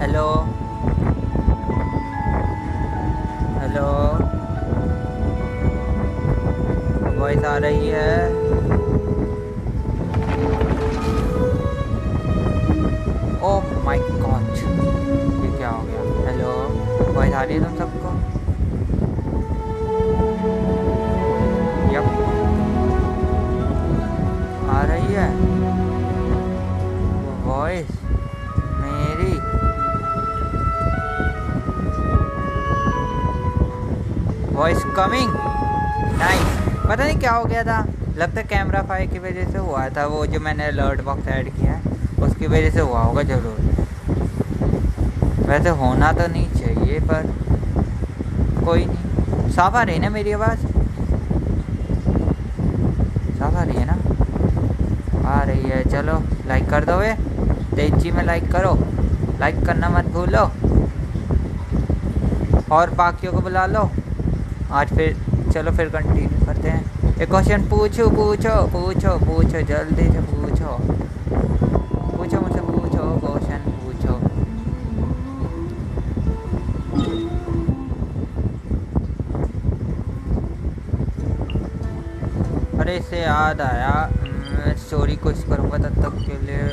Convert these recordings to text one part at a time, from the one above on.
Hello hello, voice आ रही है? Oh my God, ये क्या हो गया? हेलो, वॉइस आ रही है तुम सबको? यप, आ रही है वॉइस मेरी? Voice coming, nice. पता नहीं क्या हो गया था, लगता है कैमरा फायर की वजह से हुआ था। वो जो मैंने अलर्ट बॉक्स ऐड किया है उसकी वजह से हुआ होगा जरूर। वैसे होना तो नहीं चाहिए पर कोई नहीं। साफ आ रही है ना मेरी आवाज़? साफ आ रही है ना? आ रही है, चलो लाइक कर दो। वे तेजी में लाइक करो, लाइक करना मत भूलो और बाकियों को बुला लो। आज फिर चलो फिर कंटिन्यू करते हैं। एक क्वेश्चन पूछो पूछो पूछो पूछो, जल्दी से पूछो पूछो मुझसे, पूछो क्वेश्चन पूछो। अरे इससे याद आया, मैं स्टोरी कुछ करूँगा तब तक के लिए,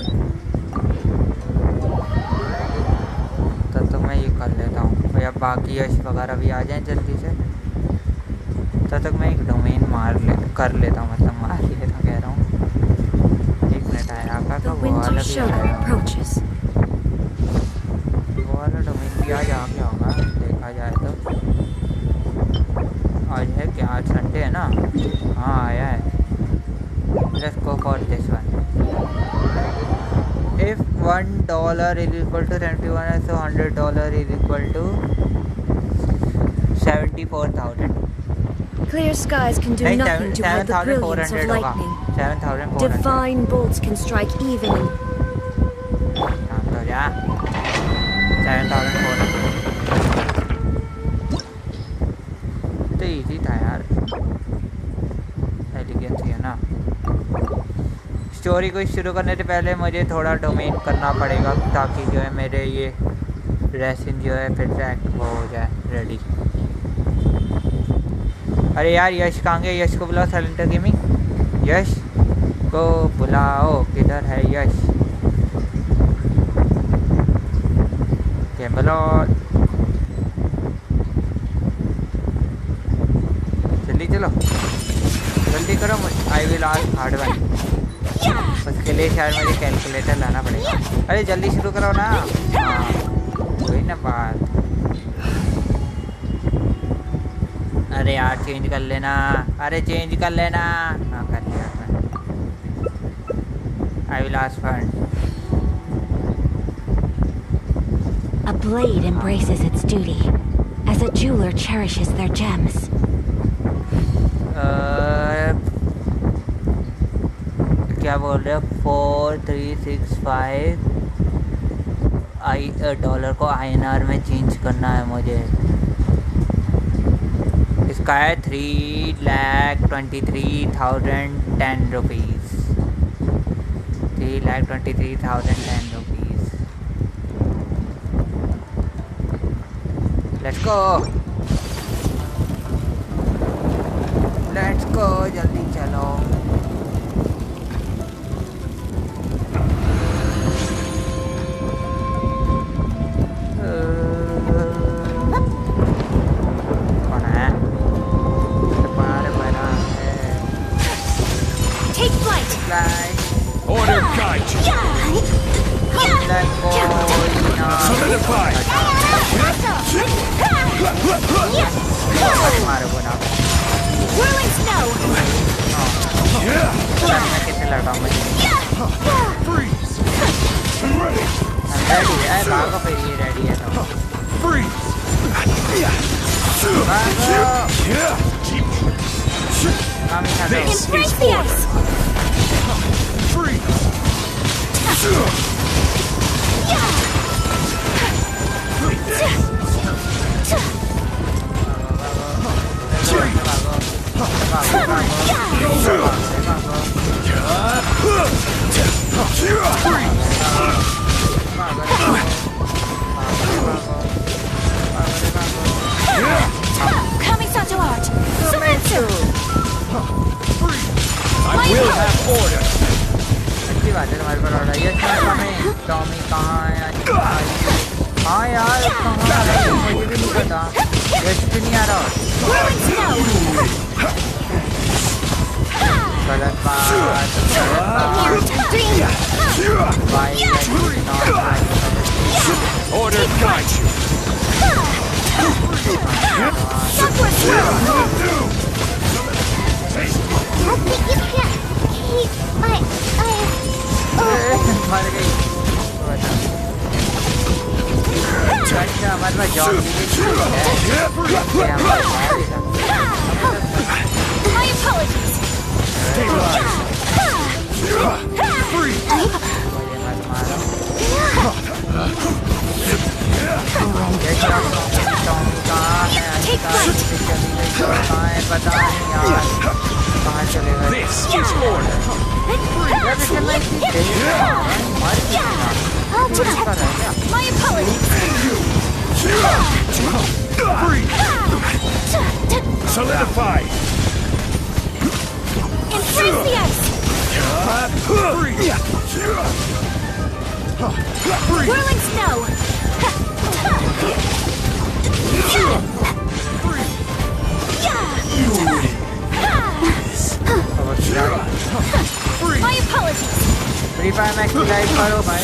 तब तक मैं ये कर लेता हूँ भैया। बाकी यश वगैरह भी आ जाएं जल्दी से, तब तक मैं एक डोमेन कर लेता हूँ, मतलब मार ही लेता, कह रहा हूँ। एक मिनट आया आपका, तो वो वाला भी आया, वो वाला डोमेन भी आज आ गया होगा देखा जाए तो। आज है क्या? आज संडे है ना? हाँ आया है। Let's go for this one. If $1 is equal to 71, so $100 is equal to 74,000. Clear skies can do nothing to hide the brilliance of lightning. 7,400. Divine bolts can strike even in... तो जा 7,400 तो easy था यार, एलिगेंसी है ना। Story को शुरू करने से पहले मुझे थोड़ा डोमेन करना पड़ेगा ताकि जो है मेरे ये रेसिन जो है फिर से वो हो जाए रेडी। अरे यार यश कहाँ गए? यश को बुलाओ, साइलेंटर गेमिंग यश को बुलाओ। किधर है यश? कैम्बलॉट जल्दी चलो, जल्दी करो। I will ask hard one. उसके लिए शायद मुझे कैलकुलेटर लाना पड़ेगा। अरे जल्दी शुरू करो ना। हाँ वही ना बात। अरे यार चेंज कर लेना, अरे चेंज कर लेना। हाँ कर लिया मैं। I will ask fund. A blade embraces its duty, as a jeweler cherishes their gems. क्या बोल रहे हो? 4365 डॉलर को INR में चेंज करना है मुझे। इसका है 3,23,010 rupees. 3,23,010 rupees. Let's go, let's go, जल्दी चलो। Take flight! Order guide you! Solidify! Whirling snow! मैं किससे लड़ रहा हूँ? Freeze! Ready! रेडी है, भागो फिर, ये रेडी है तो Freeze! भागो। Embrace the ice! Freeze! Kamisato art! Sumetsu! I will have order. अच्छी बात है तुम्हारे पर ऑर्डर ये हमें टॉमी कहाँ है हाँ यार कहाँ है मुझे भी नहीं पता यश भी नहीं आ रहा गलत बात Order guide you. मर गई अच्छा हमारे पास जॉब My apologies! पता नहीं यार कहाँ चले गए This is order. My apologies! Solidify. Embrace the ice! Whirling snow! My apologies! Free fire में एक्सरसाइज करो भाई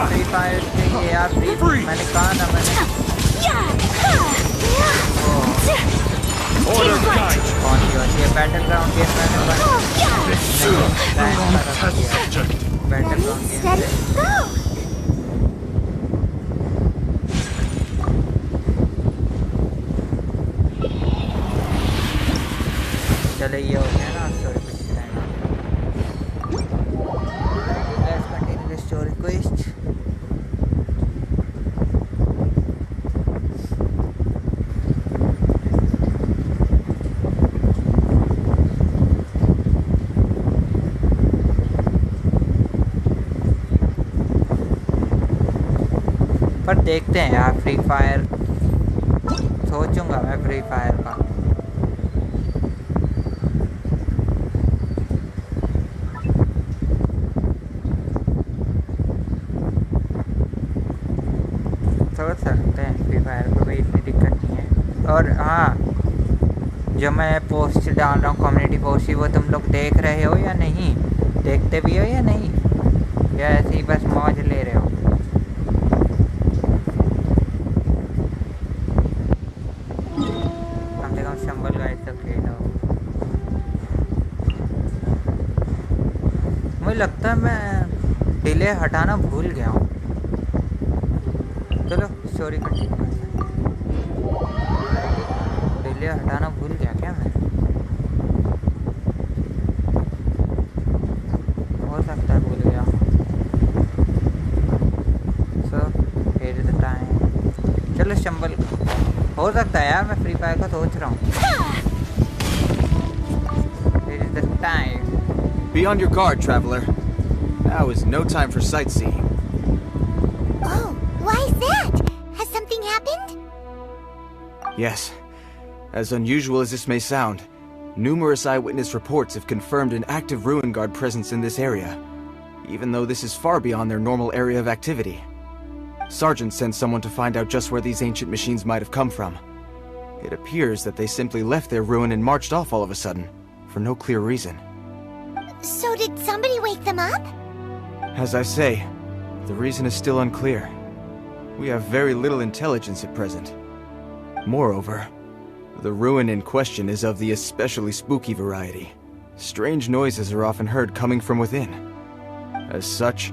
फ्री फायर के यार मैंने कहा ना मैंने Order guide. कौन सी होती है बैटल ग्राउंड गेम मैंने बैटल ग्राउंड गेम चले ये हो गया ना स्टोरी कुछ time let's continue the story quest पर देखते हैं यार फ्री फायर सोचूंगा मैं फ्री फायर का सोच सकते हैं फ्री फायर को भी इतनी दिक्कत नहीं है और हाँ जो मैं पोस्ट डाल रहा हूँ कम्युनिटी पोस्ट ही वो तुम लोग देख रहे हो या नहीं देखते भी हो या नहीं या ऐसे ही बस मौज ले रहे हो शंबल गाइड तक खेला मुझे लगता है मैं डिले हटाना भूल गया हूँ चलो स्टोरी कंटिन्यू डिले हटाना भूल गया क्या मैं हो सकता है भूल गया so here is the time चलो शंबल हो सकता है यार मैं फ्री फायर का सोच रहा हूँ Here is the time. Be on your guard, traveler. Now is no time for sightseeing. Oh, why is that? Has something happened? Yes. As unusual as this may sound, numerous eyewitness reports have confirmed an active ruin guard presence in this area, even though this is far beyond their normal area of activity. Sergeant sent someone to find out just where these ancient machines might have come from. It appears that they simply left their ruin and marched off all of a sudden, for no clear reason. So did somebody wake them up? As I say, the reason is still unclear. We have very little intelligence at present. Moreover, the ruin in question is of the especially spooky variety. Strange noises are often heard coming from within. As such,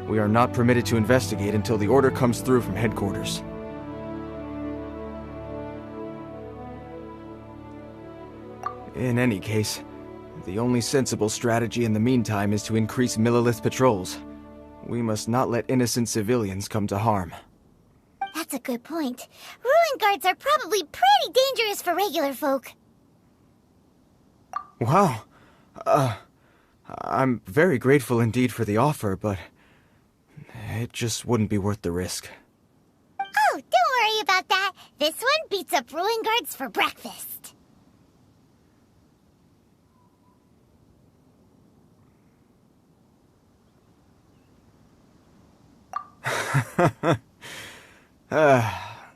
we are not permitted to investigate until the order comes through from headquarters. In any case, the only sensible strategy in the meantime is to increase millilith patrols. We must not let innocent civilians come to harm. That's a good point. Ruin guards are probably pretty dangerous for regular folk. Wow. I'm very grateful indeed for the offer, but it just wouldn't be worth the risk. This one beats up ruin guards for breakfast.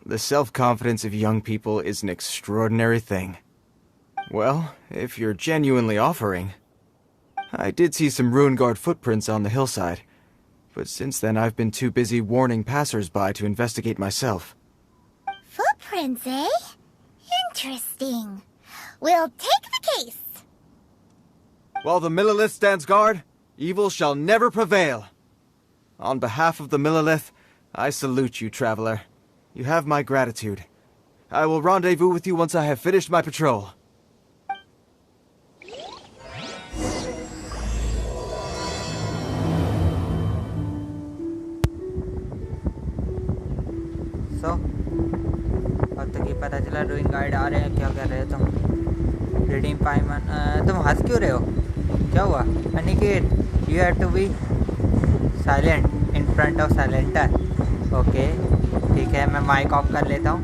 The self-confidence of young people is an extraordinary thing. Well, if you're genuinely offering... I did see some ruin guard footprints on the hillside, but since then I've been too busy warning passers-by to investigate myself. Footprints, eh? Interesting. We'll take the case. While the Millelith stands guard, evil shall never prevail. On behalf of the Millelith, I salute you, traveler. You have my gratitude. I will rendezvous with you once I have finished my patrol. So, अब तक ये पता चला रूइन guide आ रहे हैं. क्या कर रहे हो तुम? रिडीम पाइमन. तुम हंस क्यों रहे हो? क्या हुआ? Aniket, you have to be silent in front of silenter. Okay, ठीक है, मैं माइक ऑफ कर लेता हूँ.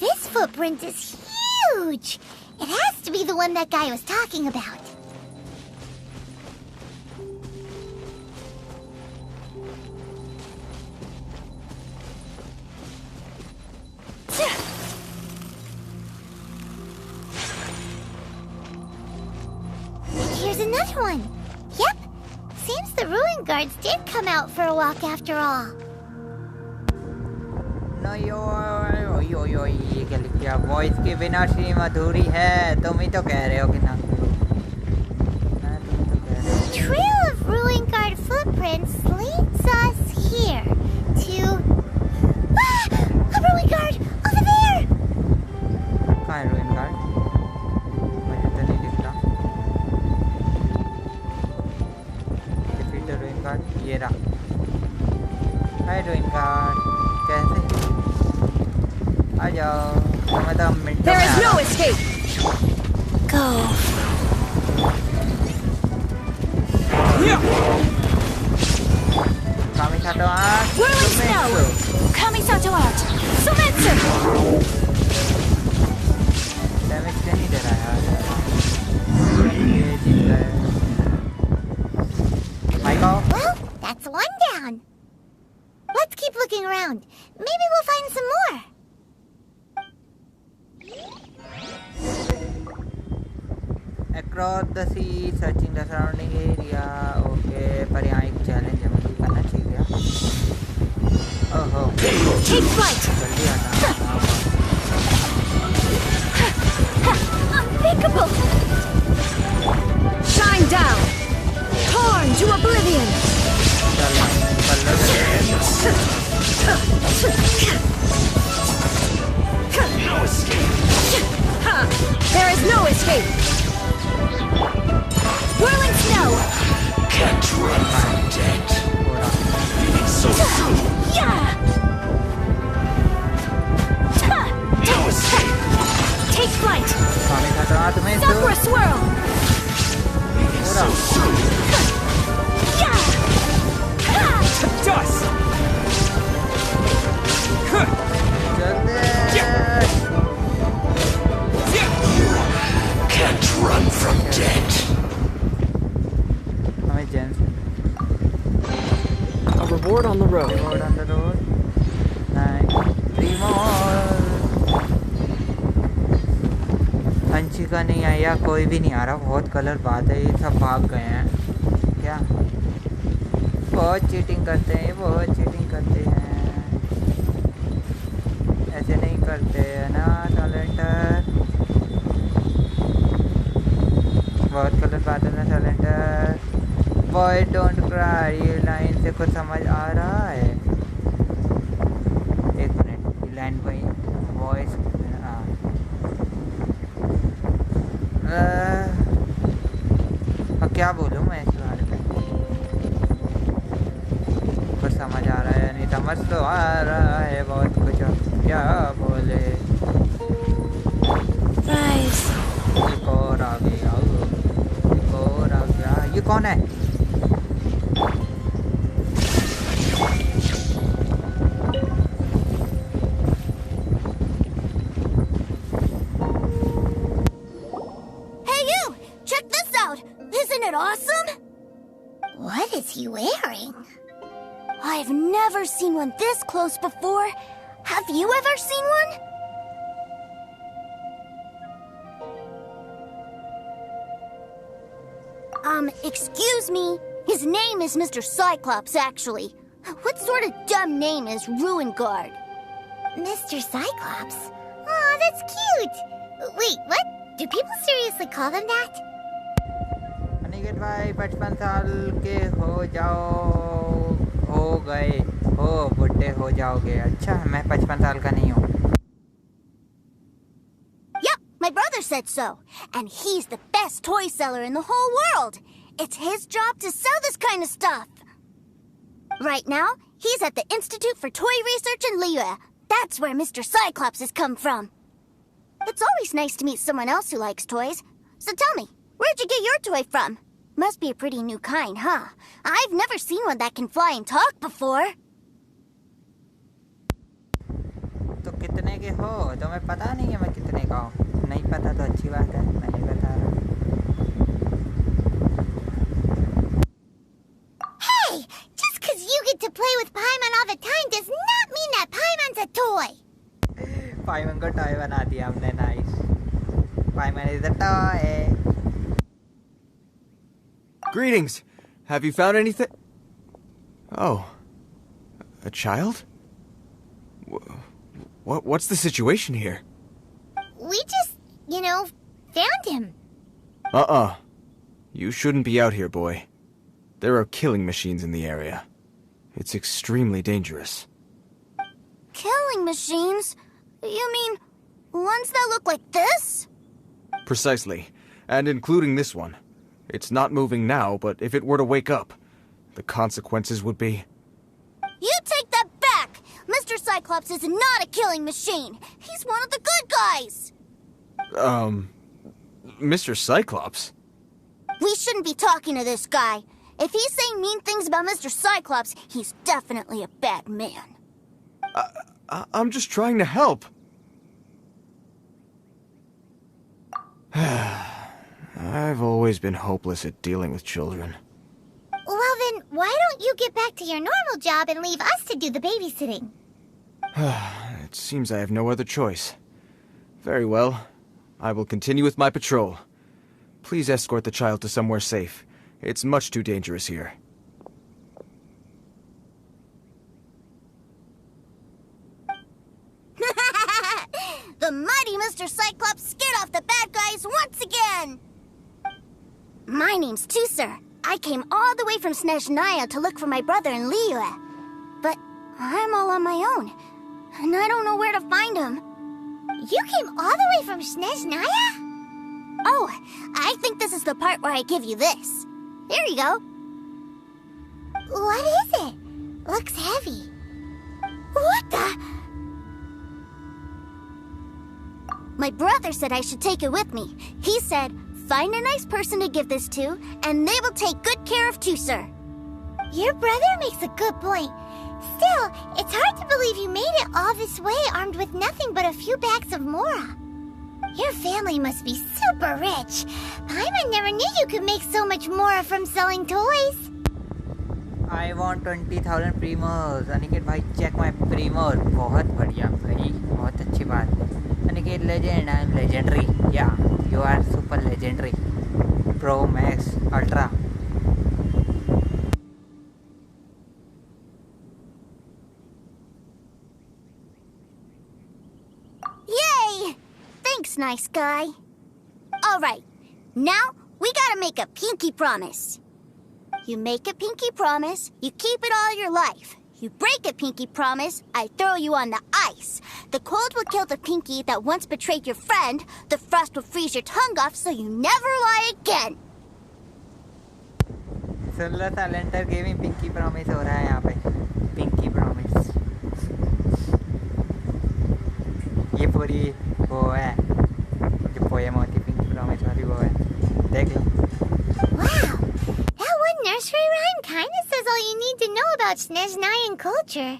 This footprint is huge. It has to be the one that guy was talking about. Here's another one. Yep. Seems the ruin guards did come out for a walk after all. No, yo, ये क्या लिख दिया? Voice के बिना stream अधूरी है. तुम ही तो कह रहे हो कि ना. Trail of ruin guard footprints leads us here to... A ruin guard! Over there! कहाँ है ruin guard? मुझे तो नहीं दिखता. Defeat the ruin guard. ये रहा. Hi ruin guard. कैसे? आ जाओ. तुम्हें तो मिनटों में There is no आ रहा. escape. Go. Kamisato art. Whirling snow. Kamisato art. Sumetsu. Damage क्या नहीं दे रहा है यार. ये जीत गए. Michael. Well, that's one down. Let's keep looking around. Maybe we'll find some more. Across the sea, searching the surrounding area. Okay, पर यहाँ एक चैलेंज है, मुझे करना चाहिए. ओहो. Take flight. जल्दी आना. Unthinkable. Shine down. Torn to oblivion. चल कर लो. No escape. There is no escape. Whirling snow. Can't run from death. So soon. Yeah. No escape. Take flight. Kamisato art में Supper swirl. So soon. Yeah. Dust. Can't run from death. हमें gents. A reward on the road. Road on the road. 9, 3 more. Anshika नहीं आई या कोई भी नहीं आ रहा. बहुत colour बात है. ये सब भाग गए हैं क्या? बहुत चीटिंग करते हैं. बहुत चीटिंग करते हैं. ऐसे नहीं करते है ना टैलेंटर. बहुत गलत बात है ना टैलेंटर. Boy don't cry. ये लाइन से कुछ समझ आ रहा है. एक मिनट. ये लाइन वही वॉइस. अब क्या बोलूँ मैं इस बारे में? कुछ समझ आ रहा है नहीं. समझ तो आ रहा है बहुत कुछ. अब क्या बोले? Rise. एक और आ गया. एक और आ गया. ये कौन है? he wearing? I've never seen one this close before. Have you ever seen one? Excuse me. His name is Mr. Cyclops, actually. What sort of dumb name is Ruin Guard? Mr. Cyclops? Aw, that's cute! Wait, what? Do people seriously call them that? Aniket भाई 55 साल के हो गए हो बुढ़े हो जाओगे अच्छा मैं 55 साल का नहीं हूँ Yep, my brother said so. And he's the best toy seller in the whole world. It's his job to sell this kind of stuff. Right now, he's at the Institute for Toy Research in Liye. That's where Mr. Cyclops has come from. It's always nice to meet someone else who likes toys. So tell me, where'd you get your toy from? Must be a pretty new kind, huh? I've never seen one that can fly and talk before. तो कितने के हो तुम्हें पता नहीं है मैं कितने का हूँ नहीं पता तो अच्छी बात है मैं नहीं बता रहा Hey! Just because you get to play with Paimon all the time does not mean that Paimon's a toy! पाइमन को टॉय बना दिया हमने नाइस पाइमन is the toy Greetings! Have you found anything? Oh. A child? What's the situation here? We just, found him. You shouldn't be out here, boy. There are killing machines in the area. It's extremely dangerous. Killing machines? You mean ones that look like this? Precisely. And including this one. It's not moving now, but if it were to wake up, the consequences would be... You take that back! Mr. Cyclops is not a killing machine. He's one of the good guys. Mr. Cyclops? We shouldn't be talking to this guy. If he's saying mean things about Mr. Cyclops, he's definitely a bad man. I'm just trying to help. I've always been hopeless at dealing with children. Well then, why don't you get back to your normal job and leave us to do the babysitting? It seems I have no other choice. Very well. I will continue with my patrol. Please escort the child to somewhere safe. It's much too dangerous here. The mighty Mr. Cyclops scared off the bad guys once again! My name's Tusser. I came all the way from Snezhnaya to look for my brother in Liye. But I'm all on my own, and I don't know where to find him. You came all the way from Snezhnaya? Oh, I think this is the part where I give you this. Here you go. What is it? Looks heavy. What the? My brother said I should take it with me. He said, find a nice person to give this to, and they will take good care of Tusser. Your brother makes a good point. Still, it's hard to believe you made it all this way armed with nothing but a few bags of mora. Your family must be super rich. Paimon never knew you could make so much mora from selling toys. I want 20,000 primos. Aniket भाई check my primos. बहुत बढ़िया भाई बहुत अच्छी बात Aniket legend I'm legendary yeah you are super legendary Pro Max Ultra Yay! Thanks, nice guy. Alright, now we gotta make a pinky promise. You make a pinky promise, you keep it all your life. You break a pinky promise, I throw you on the ice. The cold will kill the pinky that once betrayed your friend. The frost will freeze your tongue off so you never lie again. Solar Talenter Gaming Pinky Promise हो रहा है यहाँ पे Pinky Promise ये पूरी वो है जो पोएम होती Pinky Promise वाली वो है देख लो Wow! That one nursery rhyme kinda says all you need to know about Snezhnayan culture.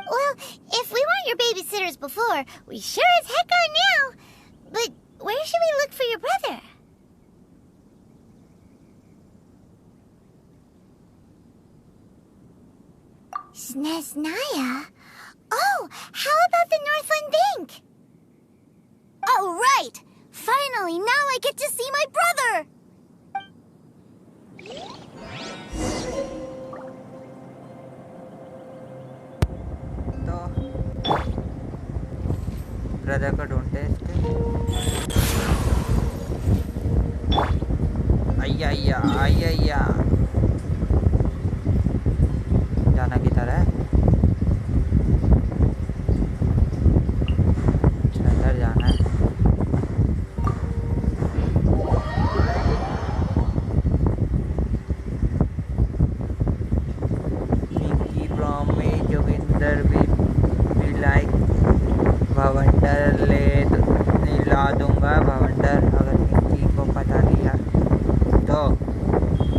Well, if we weren't your babysitters before, we sure as heck are now. But where should we look for your brother? Snezhnaya? Oh, how about the Northland Bank? Oh, right! Finally, now I get to see my brother! तो brother को ढूंढते इसके अय्या जाना किधर है इधर जाना है पिंकी प्रॉमिस जोगिंदर भी लाइक भवंडर ला दूंगा भवंडर अगर पिंकी को पता लिया तो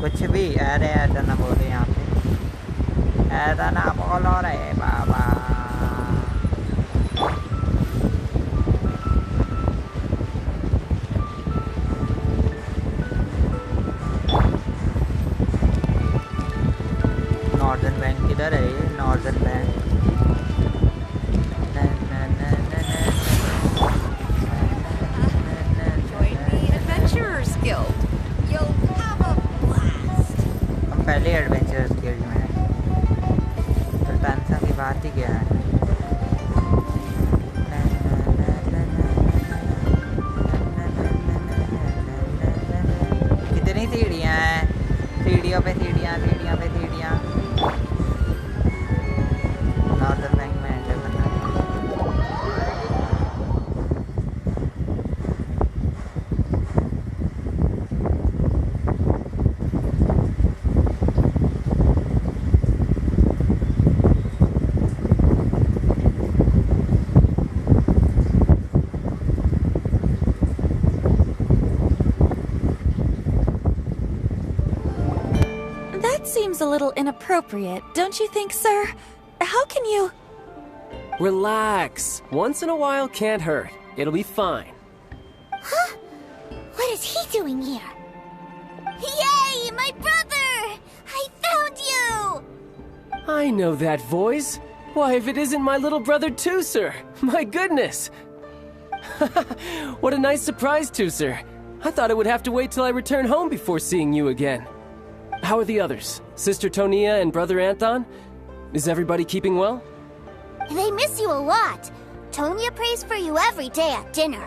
कुछ भी अरे ऐसा ना बोले यहाँ पे ऐसा ना बोलो रे बाबा नॉर्दर्न बैंक किधर है ये नॉर्दर्न बैंक पहले एडवेंचरस गिल्ड में है तो टेंशन की बात ही क्या है कितनी सीढ़ियाँ हैं सीढ़ियों पे सीढ़ियाँ नॉर्दर्न बैंक में एंटर करना है Seems a little inappropriate, don't you think, sir? How can you... Relax. Once in a while can't hurt. It'll be fine. Huh? What is he doing here? Yay! My brother! I found you! I know that voice. Why, if it isn't my little brother Tooser! My goodness! What a nice surprise, Tooser. I thought I would have to wait till I return home before seeing you again. How are the others? Sister Tonia and Brother Anton? Is everybody keeping well? They miss you a lot. Tonya prays for you every day at dinner.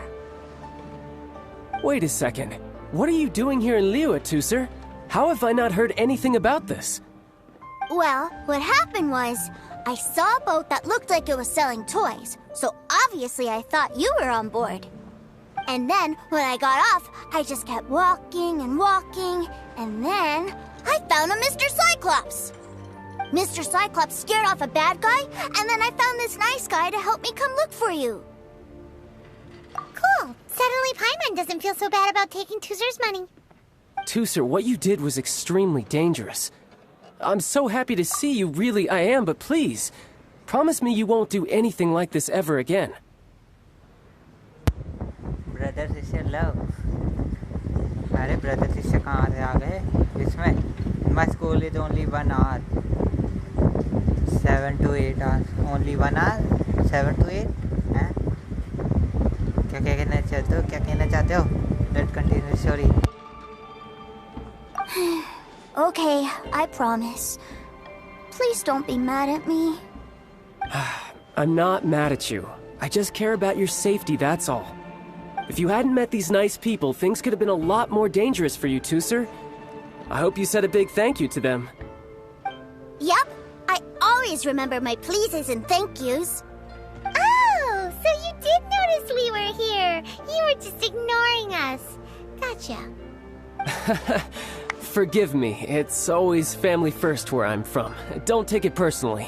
Wait a second. What are you doing here in Liyue, Tooser? How have I not heard anything about this? Well, what happened was, I saw a boat that looked like it was selling toys, so obviously I thought you were on board. And then, when I got off, I just kept walking, and then I found a Mr. Cyclops! Mr. Cyclops scared off a bad guy, and then I found this nice guy to help me come look for you. Cool. Suddenly Paimon doesn't feel so bad about taking Tooser's money. Tooser, what you did was extremely dangerous. I'm so happy to see you, really I am, but please, promise me you won't do anything like this ever again. Brother sister love. अरे brother sister कहाँ से आ गए इसमें? My school is only 1 hour. 7 to 8 hours. Only 1 hour? 7 to 8? हैं? क्या कहना चाहते हो? Let's continue the story. Okay, I promise. Please don't be mad at me. I'm not mad at you. I just care about your safety, that's all. If you hadn't met these nice people, things could have been a lot more dangerous for you, Tooser. I hope you said a big thank you to them. Yup, I always remember my pleases and thank yous. Oh, so you did notice we were here. You were just ignoring us. Gotcha. Forgive me, it's always family first where I'm from. Don't take it personally.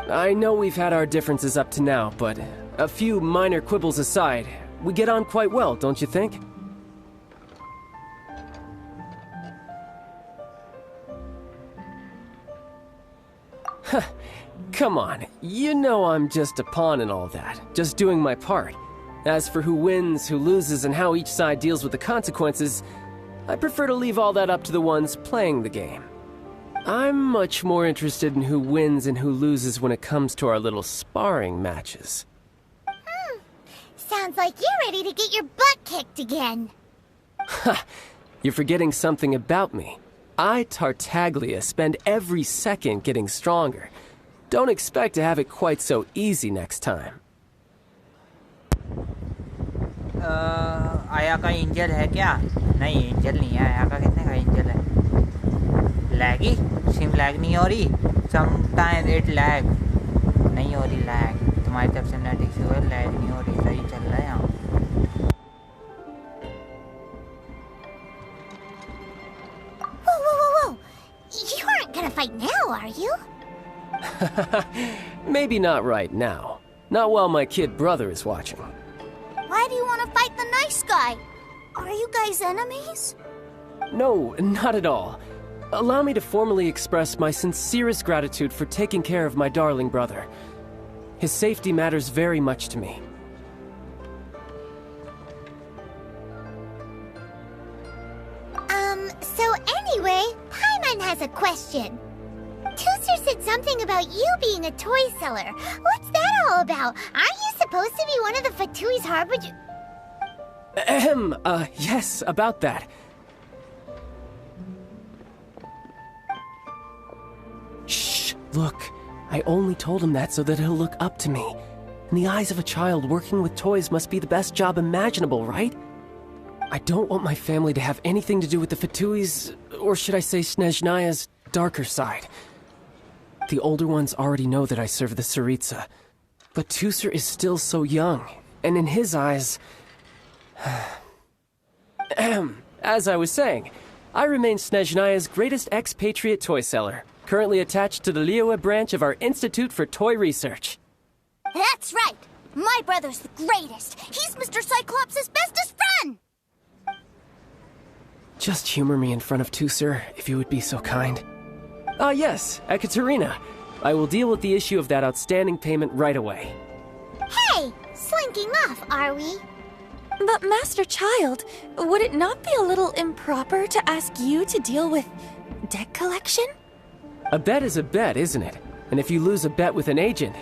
I know we've had our differences up to now, but a few minor quibbles aside, we get on quite well, don't you think? Come on, you know I'm just a pawn and all that, just doing my part. As for who wins, who loses, and how each side deals with the consequences, I prefer to leave all that up to the ones playing the game. I'm much more interested in who wins and who loses when it comes to our little sparring matches. Sounds like you're ready to get your butt kicked again. Ha! You're forgetting something about me. I, Tartaglia, spend every second getting stronger. Don't expect to have it quite so easy next time. आया का angel है क्या? नहीं, angel नहीं है। आया का कितने का एंजल है? लैगी? सिम लैग नहीं हो रही? Sometimes it lag. नहीं हो रही लैग। तुम्हारी तरफ से नेट इशू है, लैग नहीं हो रही, सही चल रहा है यहाँ। Whoa. You aren't gonna fight now, are you? Maybe not right now. Not while my kid brother is watching. Why do you want to fight the nice guy? Are you guys enemies? No, not at all. Allow me to formally express my sincerest gratitude for taking care of my darling brother. His safety matters very much to me. So anyway, Paimon has a question. Tooser said something about you being a toy seller. What's that all about? Aren't you supposed to be one of the Fatui Harbinger? Yes, about that. Shh, look. I only told him that so that he'll look up to me. In the eyes of a child, working with toys must be the best job imaginable, right? I don't want my family to have anything to do with the Fatui's, or should I say Snezhnaya's, darker side. The older ones already know that I serve the Tsaritsa. But Tooser is still so young, and in his eyes... As I was saying, I remain Snezhnaya's greatest expatriate toy seller, currently attached to the liye branch of our Institute for Toy Research. That's right! My brother's the greatest! He's Mr. Cyclops' bestest friend! Just humor me in front of Tooser, if you would be so kind. Yes, Ekaterina. I will deal with the issue of that outstanding payment right away. Hey, slinking off, are we? But Master Childe, would it not be a little improper to ask you to deal with deck collection? A bet is a bet, isn't it? And if you lose a bet with an agent,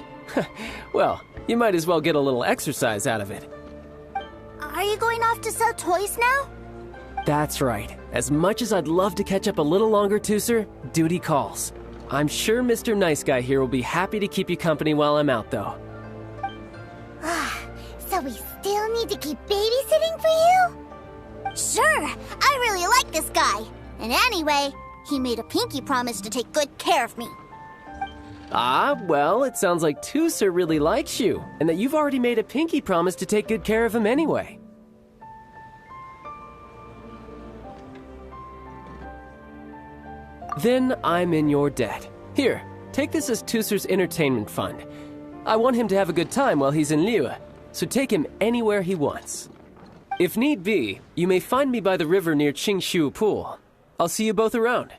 well, you might as well get a little exercise out of it. Are you going off to sell toys now? That's right. As much as I'd love to catch up a little longer, Tooser, duty calls. I'm sure Mr. Nice Guy here will be happy to keep you company while I'm out, though. So we still need to keep babysitting for you? Sure! I really like this guy. And anyway, he made a pinky promise to take good care of me. Well, it sounds like Tooser really likes you, and that you've already made a pinky promise to take good care of him anyway. Then I'm in your debt. Here, take this as Tooser's entertainment fund. I want him to have a good time while he's in Liye, so take him anywhere he wants. If need be, you may find me by the river near Qingshu Pool. I'll see you both around.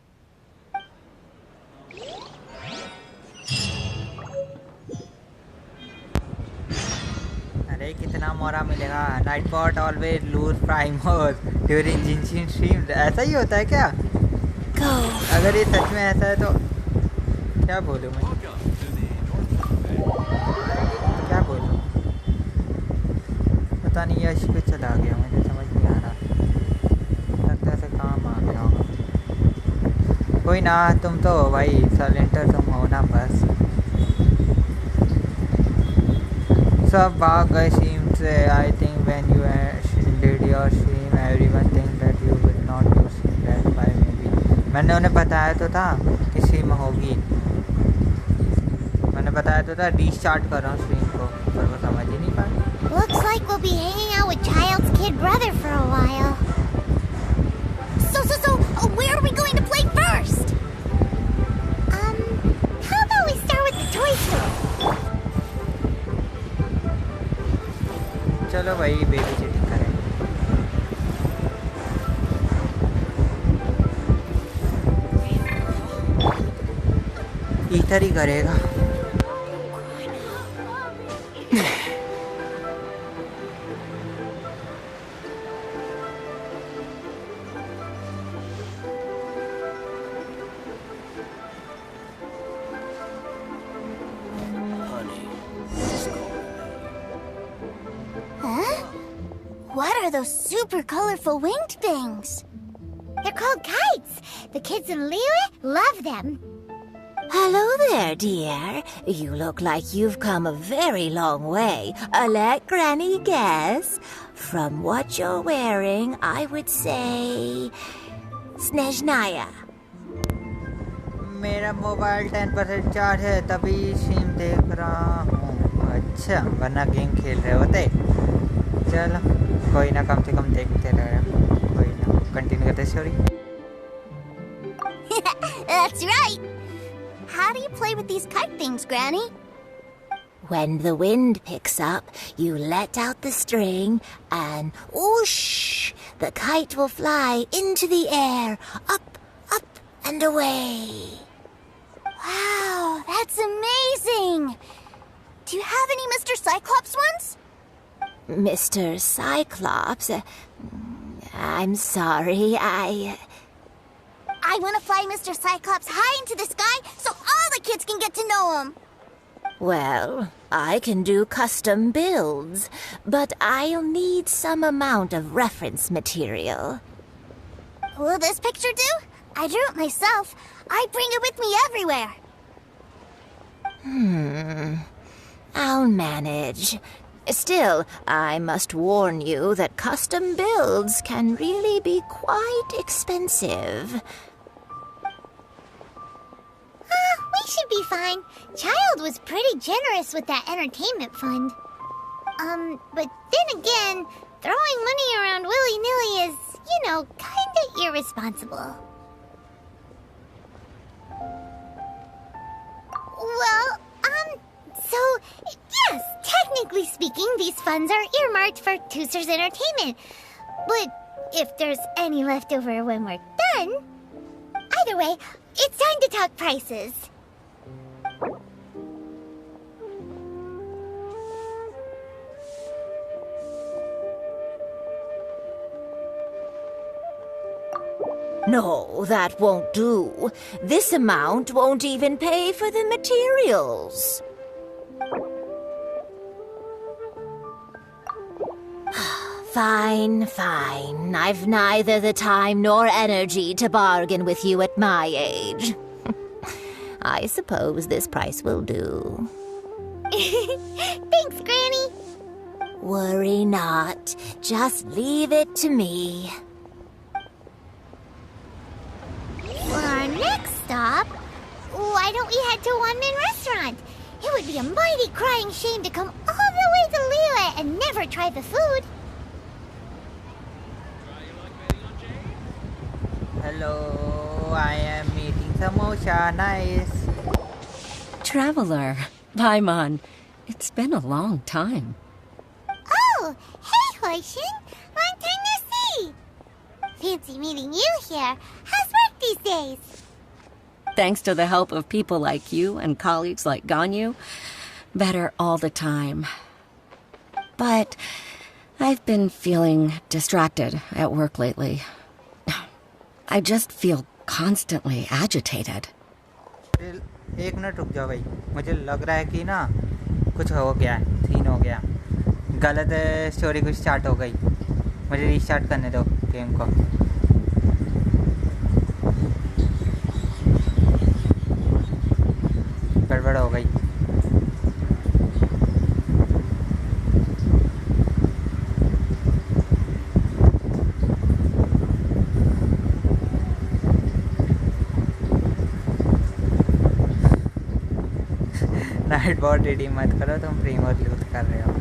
अरे कितना मोरा मिलेगा? Nightbot always lose primos during Genshin streams. ऐसा ही होता है क्या? अगर ये सच में ऐसा है तो क्या बोलूं मैं? क्या बोलूं? पता नहीं, यश पे चला गया, मुझे समझ नहीं आ रहा। लगता है ऐसे काम आ गया होगा। कोई ना, तुम तो भाई साइलेंटर तुम हो ना बस। सब भाग गए स्ट्रीम से। I think when you did your stream, everyone think that you will not do stream. That's why maybe मैंने उन्हें बताया तो था कि स्ट्रीम होगी। मैंने बताया तो था रीस्टार्ट कर रहा हूँ स्ट्रीम को, पर वो समझ ही नहीं पाया। Looks like we'll be hanging out with Childe's kid brother for a while. So, where are we going to play first? How about we start with the toy store? चलो भाई बेबी सिटिंग करें। इधर ही करेगा। What are those super colorful winged things? They're called kites. The kids in Liye love them. Hello there, dear. You look like you've come a very long way. Let Granny guess. From what you're wearing, I would say... Snezhnaya. मेरा mobile 10% charge है तभी stream देख रहा हूँ। अच्छा, वरना game खेल रहे होते। चलो कोई ना, कम से कम देखते रहे। कोई ना, कंटिन्यू करते story. That's right. How do you play with these kite things, Granny? When the wind picks up, you let out the string and whoosh! The kite will fly into the air, up, up, and away. Wow, that's amazing! Do you have any Mr. Cyclops ones? Mr. Cyclops? I'm sorry, I want to fly Mr. Cyclops high into the sky so all the kids can get to know him. Well, I can do custom builds, but I'll need some amount of reference material. Will this picture do? I drew it myself. I bring it with me everywhere. I'll manage. Still, I must warn you that custom builds can really be quite expensive. We should be fine. Childe was pretty generous with that entertainment fund. But then again, throwing money around willy-nilly is, kinda irresponsible. Well, so, yes, technically speaking, these funds are earmarked for Tooser's entertainment. But if there's any left over when we're done... Either way, it's time to talk prices. No, that won't do. This amount won't even pay for the materials. Fine, fine. I've neither the time nor energy to bargain with you at my age. I suppose this price will do. Thanks, Granny. Worry not. Just leave it to me. For our next stop, why don't we head to One-Man Restaurant? It would be a mighty crying shame to come all the way to Liye and never try the food. Hello, I am eating samosa. Nice. Traveler, Paimon, it's been a long time. Oh, hey, Hoishin. Long time no see. Fancy meeting you here. How's work these days? Thanks to the help of people like you and colleagues like Gyaan, better all the time. But I've been feeling distracted at work lately. I just feel constantly agitated. एक minute रुक जाओ भाई, मुझे लग रहा है कि ना कुछ हो गया है, सीन हो गया, गलत स्टोरी कुछ स्टार्ट हो गई। मुझे रीस्टार्ट करने दो गेम को। गड़बड़ हो गई। नाइट बॉट रिडीम मत करो, तुम फ्री मोड लूट कर रहे हो।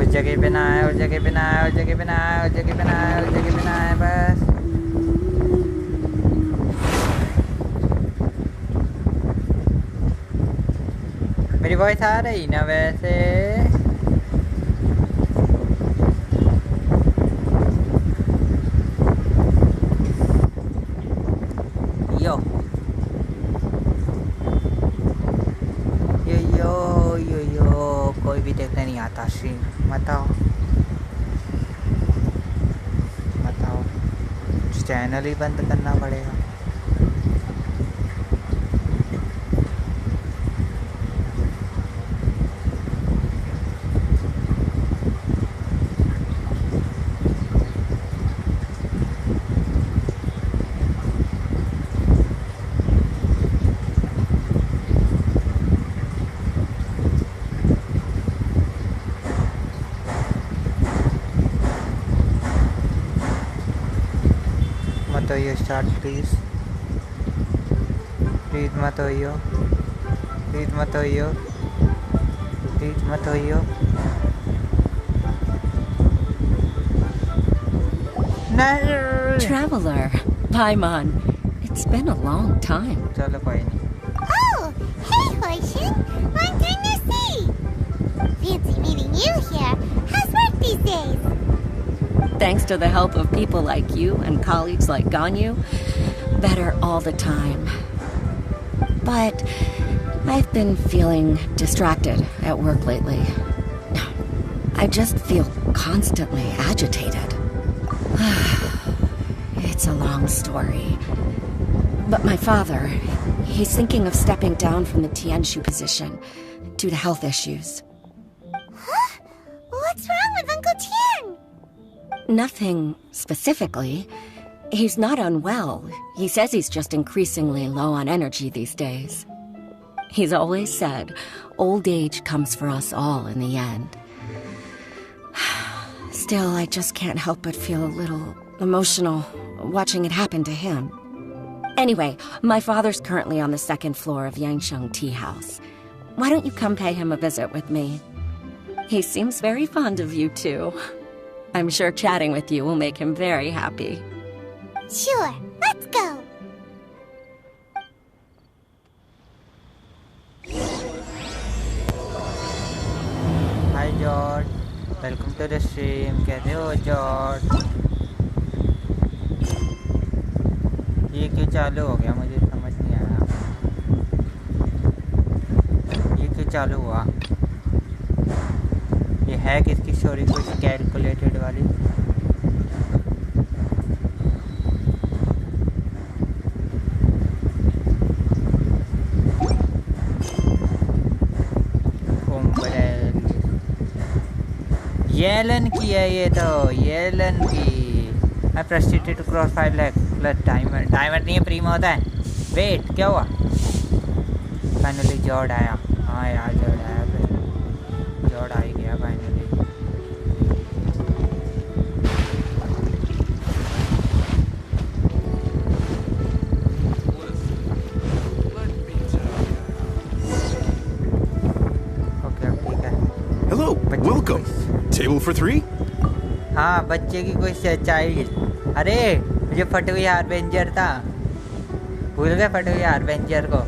उस जगह पे ना है, उस जगह पे ना है, उस जगह पे ना है, उस जगह पे ना है, उस जगह पे ना है, बस। मेरी वॉइस आ रही ना वैसे? यो यो यो यो यो आता सी बताओ बताओ चैनल ही बंद करना पड़ेगा मत होइयो स्टार्ट प्लीज प्लीज मत होइयो प्लीज मत होइयो प्लीज मत होइयो नहीं Traveler, Paimon, it's been a long time. चलो कोई नहीं Oh, hey, Hoishin. Long time no see. Fancy meeting you here. How's work these days? Thanks to the help of people like you and colleagues like Ganyu, better all the time. But I've been feeling distracted at work lately. I just feel constantly agitated. It's a long story. But my father, he's thinking of stepping down from the Tianshu position due to health issues. Huh? What's wrong with Uncle Tian? Nothing specifically. He's not unwell. He says he's just increasingly low on energy these days. He's always said, old age comes for us all in the end. Still, I just can't help but feel a little emotional watching it happen to him. Anyway, my father's currently on the second floor of Yangsheng Tea House. Why don't you come pay him a visit with me? He seems very fond of you, too. I'm sure chatting with you will make him very happy. Sure, let's go. Hi George, welcome to the stream. कैसे हो George? ये क्यों चालू हो गया मुझे समझ नहीं आया. ये क्यों चालू हुआ? ये है किसकी स्टोरी कुछ कैलकुलेटेड वाली? येलन की है ये तो येलन की. I proceeded to cross 5 lakh plus diamond. Diamond नहीं है प्रीमियम होता है. वेट क्या हुआ? फाइनली जॉर्ड आया. हाँ यार जॉर्ड आया फिर. जॉर्ड आ ही गया फाइनली. ओके अब ठीक है. Hello, welcome. Table for 3? हाँ बच्चे की कोई चाइल्ड. अरे मुझे फटुई हार्बिंजर था. भूल गए फटुई हार्बिंजर को.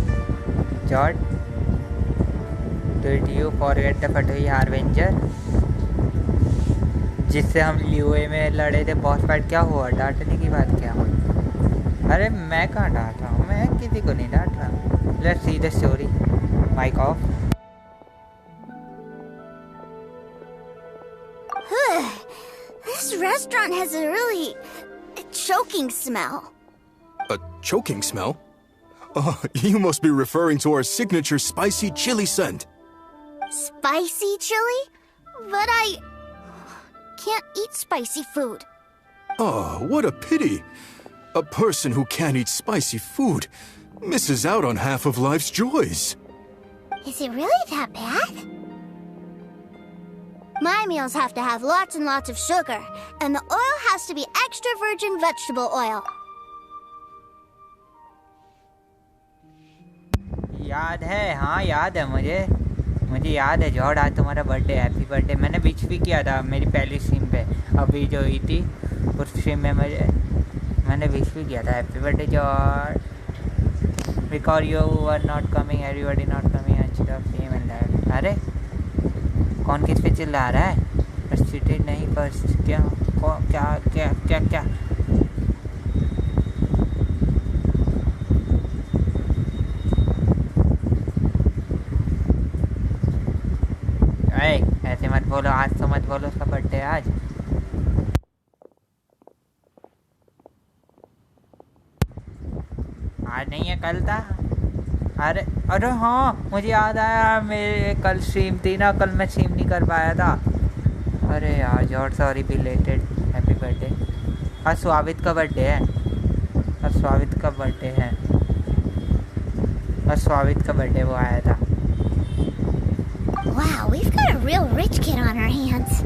George did you forget the फटुई हार्बिंजर जिससे हम लिये में लड़े थे बॉस फाइट? क्या हुआ? डांटने की बात क्या? अरे मैं कहाँ डांट रहा हूँ? मैं किसी को नहीं डांट रहा. Let's see the story. Mic off. This restaurant has a really choking smell. A choking smell? Oh, you must be referring to our signature spicy chili scent. Spicy chili? But I can't eat spicy food. Oh, what a pity. A person who can't eat spicy food misses out on half of life's joys. Is it really that bad? My meals have to have lots and lots of sugar, and the oil has to be extra virgin vegetable oil. याद है. हाँ याद है मुझे याद है George. आज तुम्हारा बर्थडे. Happy birthday. मैंने विश भी किया था मेरी पहली स्ट्रीम पे अभी जो हुई थी. उस स्ट्रीम में मैंने विश भी किया था. Happy birthday George. Because you were not coming everybody not coming and same and that. अरे कौन किस पे चिल्ला रहा है? फर्स्ट नहीं फर्स्ट क्या क्या क्या क्या क्या? ऐसे मत बोलो, आज तो मत बोलो उसका बर्थडे है आज। आज नहीं है, कल था। अरे अरे हाँ, मुझे याद आया, मेरे कल स्ट्रीम थी ना, कल मैं स्ट्रीम नहीं कर पाया था। अरे यार George, sorry belated happy birthday. आज स्वावित का बर्थडे है, आज स्वावित का बर्थडे है, आज स्वावित का बर्थडे वो आया था। Wow, we've got a real rich kid on our hands.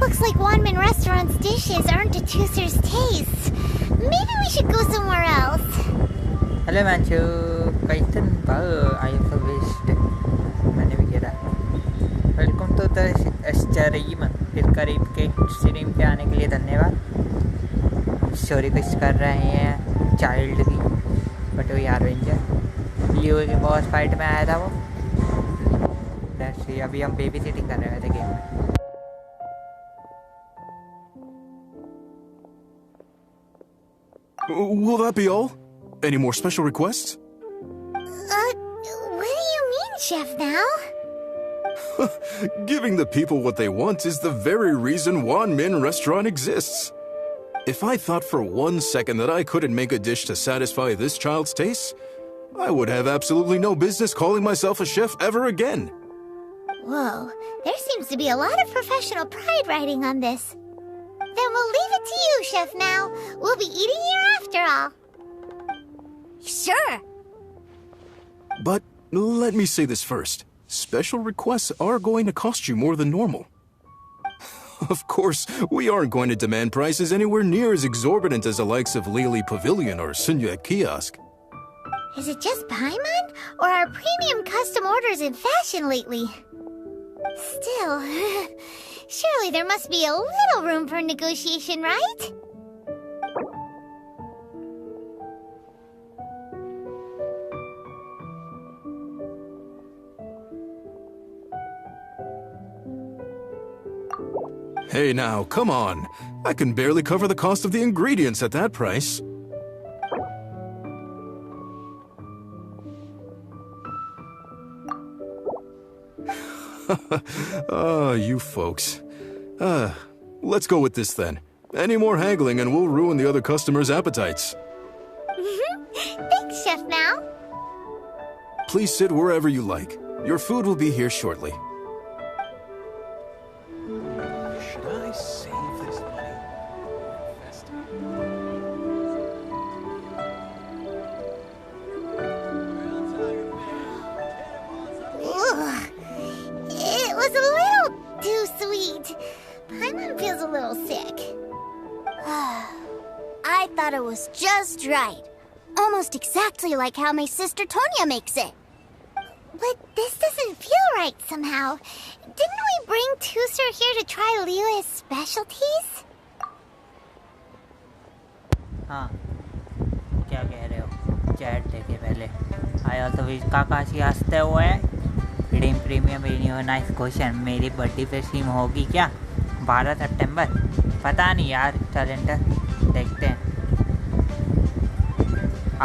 Looks like Wanmin Restaurant's dishes aren't to Tooser's taste. Maybe we should go somewhere else. Hello मैंचू, कैसन आई सो वेस्ट, मैंने भी कहा वेलकम टू द स्ट्रीम। फिर करीब के stream पे आने के लिए धन्यवाद। हम स्टोरी कुछ कर रहे हैं चाइल्ड की, फतुई हार्बिंगर लियो के बॉस फाइट में आया था वो। अभी हम बेबी सिटिंग कर रहे थे गेम में। Will that be all? Any more special requests? What do you mean, Chef, now? Giving the people what they want is the very reason Wanmin Restaurant exists. If I thought for 1 second that I couldn't make a dish to satisfy this child's tastes, I would have absolutely no business calling myself a chef ever again. Whoa, there seems to be a lot of professional pride riding on this. Then we'll leave it to you, Chef, now. We'll be eating here after all. Sure. But let me say this first. Special requests are going to cost you more than normal. Of course, we aren't going to demand prices anywhere near as exorbitant as the likes of Lily Pavilion or Sunya Kiosk. Is it just Paimon, or are premium custom orders in fashion lately? Still, surely there must be a little room for negotiation, right? Hey now, come on. I can barely cover the cost of the ingredients at that price. You folks. Let's go with this then. Any more haggling and we'll ruin the other customers' appetites. Thanks, Chef, now. Please sit wherever you like. Your food will be here shortly. Should I save this money? Ugh. It was a little too sweet. Paimon feels a little sick. I thought it was just right. Almost exactly like how my sister Tonya makes it. But this doesn't feel right somehow. Didn't we bring Tooser here to try Liyue's specialties? हाँ, क्या कह रहे हो? Chat देखे पहले। I also wish काकाशी हंसते हुए redeem premium video. Nice question. मेरी बर्थडे पे स्ट्रीम होगी क्या? 12 सितंबर? पता नहीं यार, कैलेंडर देखते हैं।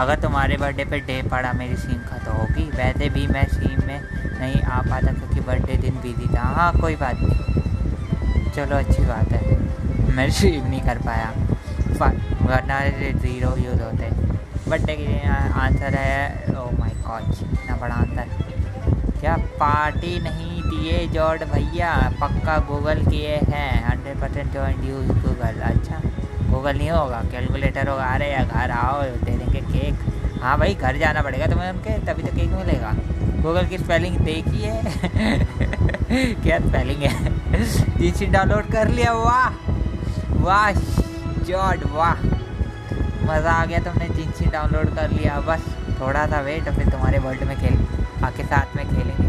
अगर तुम्हारे बर्थडे पे डे पड़ा मेरी स्ट्रीम का तो होगी। वैसे भी मैं स्ट्रीम में नहीं आ पाता क्योंकि बर्थडे दिन बिजी था। हाँ कोई बात नहीं, चलो अच्छी बात है। मैं स्ट्रीम नहीं कर पाया वरना 0 यूज़ होते। बर्थडे के आंसर है, ओह माय गॉड इतना बड़ा आंसर। क्या पार्टी नहीं दिए जॉर्ड भैया? पक्का गूगल किए हैं। 100% जॉइंट यूज गूगल। अच्छा गूगल नहीं होगा, कैलकुलेटर होगा। अरे यार घर आओ दे देंगे केक। हाँ भाई घर जाना पड़ेगा तुम्हें उनके, तभी तो केक मिलेगा। गूगल की स्पेलिंग देखी है? क्या स्पेलिंग है? जीसी डाउनलोड कर लिया। वाह वाह जॉर्ड वाह, मज़ा आ गया। तुमने जीसी डाउनलोड कर लिया। बस थोड़ा सा वेट और फिर तुम्हारे वर्ल्ड में आके साथ में खेलेंगे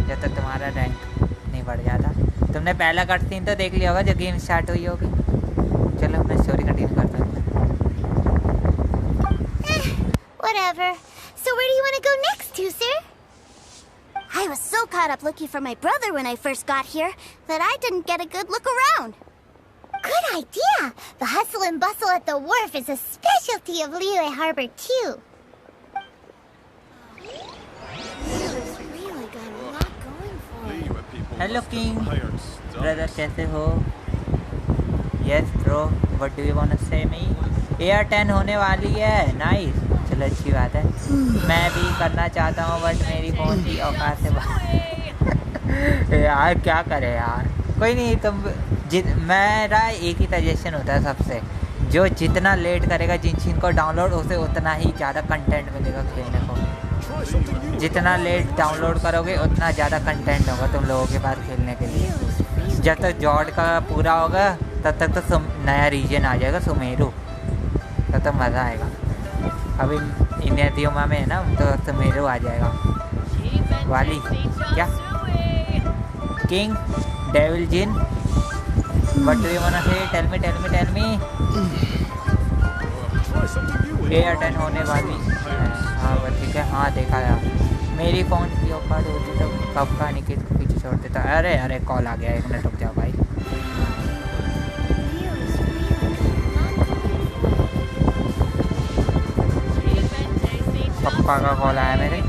जब तक तुम्हारा रैंक नहीं बढ़ जाता। तुमने पहला कट सीन तो देख लिया होगा जब गेम स्टार्ट हुई होगी। चलो मैं स्टोरी कंटिन्यू करता हूँ। Whatever. So where do you want to go next, Tooser? I was so caught up looking for my brother when I first got here that I didn't get a good look around. Good idea. The hustle and bustle at the wharf is a specialty of Liyue Harbor, too. Really got a lot going for it. Hello king brother, कैसे हो? Yes bro, what do you want to say me? Air 10 होने वाली है, nice. चलो अच्छी बात है, मैं भी करना चाहता हूँ बट मेरी फ़ोन की औकात से बाहर। यार क्या करें यार, कोई नहीं। तुम मेरा एक ही सजेशन होता है सबसे, जो जितना लेट करेगा जिनशिन को डाउनलोड, उसे उतना ही ज़्यादा कंटेंट मिलेगा खेलने को। जितना लेट डाउनलोड करोगे उतना ज़्यादा कंटेंट होगा तुम लोगों के पास खेलने के लिए। जब तक जॉर्ड का पूरा होगा तब तक तो नया रीजन आ जाएगा, सुमेरु, तब तक मज़ा आएगा। अभी इनियतियोमा में है ना, तो सुमेरु आ जाएगा। वाली क्या किंग डेविल जिन, what do you want to say? Tell me. Air 10 होने वाली है। हाँ बस ठीक है। हाँ देखा यार, मेरी फ़ोन की औकात होती तो कब का निकित को पीछे छोड़ देता। अरे कॉल आ गया, 1 मिनट रुक जाओ भाई। पप्पा का कॉल आया मेरे।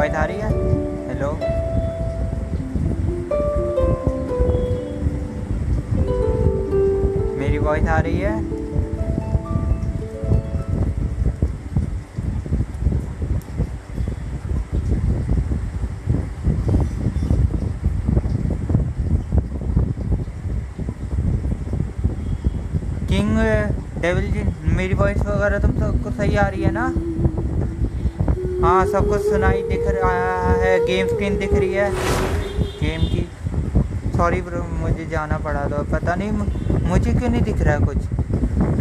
वॉइस आ रही है? हेलो मेरी वॉइस आ रही है? किंग डेविल जी मेरी वॉइस वगैरह तुम सबको सही आ रही है ना? हाँ सब कुछ सुनाई दिख रहा है, गेम स्क्रीन दिख रही है गेम की। सॉरी ब्रो मुझे जाना पड़ा तो पता नहीं मुझे क्यों नहीं दिख रहा है कुछ।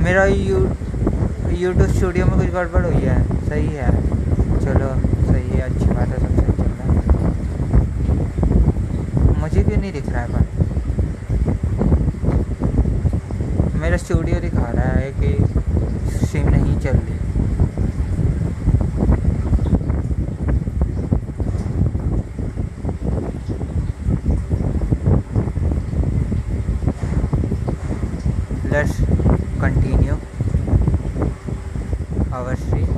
मेरा यूट्यूब स्टूडियो में कुछ गड़बड़ हुई है। सही है चलो सही है, अच्छी बात है, सब सही चल रहा है। मुझे क्यों नहीं दिख रहा है पर मेरा स्टूडियो दिखा रहा है कि स्ट्रीम नहीं चल रही। Let's continue our stream.